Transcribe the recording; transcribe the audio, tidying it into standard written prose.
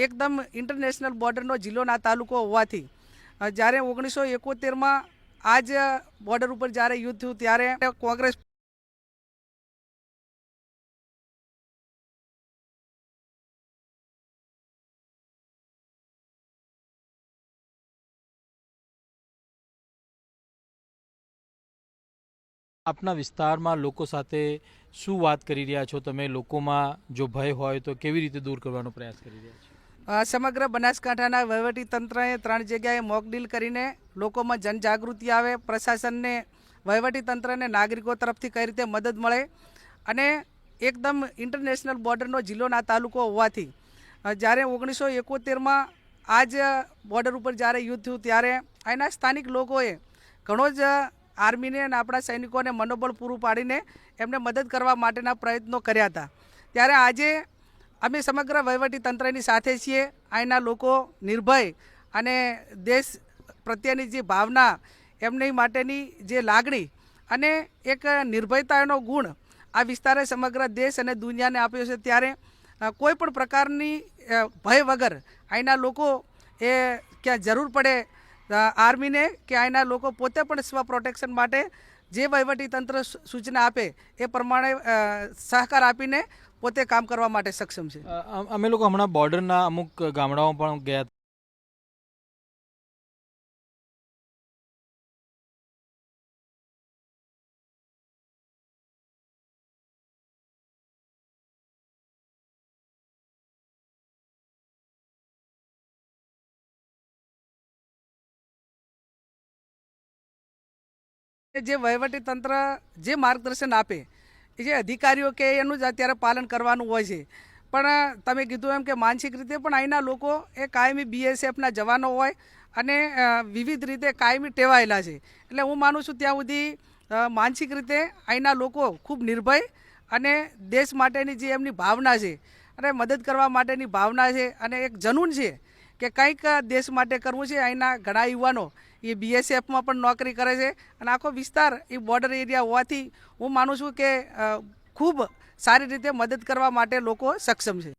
એકદમ ઇન્ટરનેશનલ બોર્ડરનો જિલ્લોના તાલુકો હોવાથી જ્યારે 1971માં આ જ બોર્ડર ઉપર જ્યારે યુદ્ધ થયું ત્યારે કોંગ્રેસ આપના વિસ્તારમાં લોકો સાથે શું વાત કરી રહ્યા છો તમે? લોકોમાં જો ભય હોય તો કેવી રીતે દૂર કરવાનો પ્રયાસ કરી રહ્યા છો? સમગ્ર બનાસકાંઠાના વહીવટી તંત્રએ 3 જગ્યાએ મોક ડ્રીલ કરીને લોકોમાં જનજાગૃતિ આવે, પ્રશાસનને, વહીવટી તંત્રને નાગરિકો તરફથી કઈ રીતે મદદ મળે અને એકદમ ઇન્ટરનેશનલ બોર્ડરનો જિલ્લોના તાલુકો હોવાથી જ્યારે 1971માં આ જ બોર્ડર ઉપર જ્યારે યુદ્ધ થયું ત્યારે અહીંના સ્થાનિક લોકોએ ઘણો જ આર્મીને અને આપણા સૈનિકોને મનોબળ પૂરું પાડીને એમને મદદ કરવા માટેના પ્રયત્નો કર્યા હતા. ત્યારે આજે અમે સમગ્ર વહીવટી તંત્રની સાથે છીએ. અહીંના લોકો નિર્ભય અને દેશ પ્રત્યેની જે ભાવના, એમની માટેની જે લાગણી અને એક નિર્ભયતાનો ગુણ આ વિસ્તારે સમગ્ર દેશ અને દુનિયાને આપ્યો છે. ત્યારે કોઈ પણ પ્રકારની ભય વગર અહીંના લોકો એ ક્યાં જરૂર પડે આર્મીને કે અહીંના લોકો પોતે પણ સ્વ પ્રોટેક્શન માટે જે વહીવટી તંત્ર સૂચના આપે એ પ્રમાણે સહકાર આપીને પોતે કામ કરવા માટે સક્ષમ છે. અમે લોકો હમણાં બોર્ડરના અમુક ગામડાઓ પણ ગયા હતા. જે વહીવટી તંત્ર જે માર્ગદર્શન આપે એ જે અધિકારીઓ કે એનું જ અત્યારે પાલન કરવાનું હોય છે. પણ તમે કીધું એમ કે માનસિક રીતે પણ અહીંના લોકો એ કાયમી BSFના જવાનો હોય અને વિવિધ રીતે કાયમી ટેવાયેલા છે. એટલે હું માનું છું ત્યાં સુધી માનસિક રીતે અહીંના લોકો ખૂબ નિર્ભય અને દેશ માટેની જે એમની ભાવના છે અને મદદ કરવા માટેની ભાવના છે અને એક જનૂન છે કે કંઈક દેશ માટે કરવું છે. અહીંના ઘણા યુવાનો એ BSFમાં પણ નોકરી કરે છે અને આખો વિસ્તાર એ બોર્ડર એરિયા હોવાથી હું માનું છું કે ખૂબ સારી રીતે મદદ કરવા માટે લોકો સક્ષમ છે.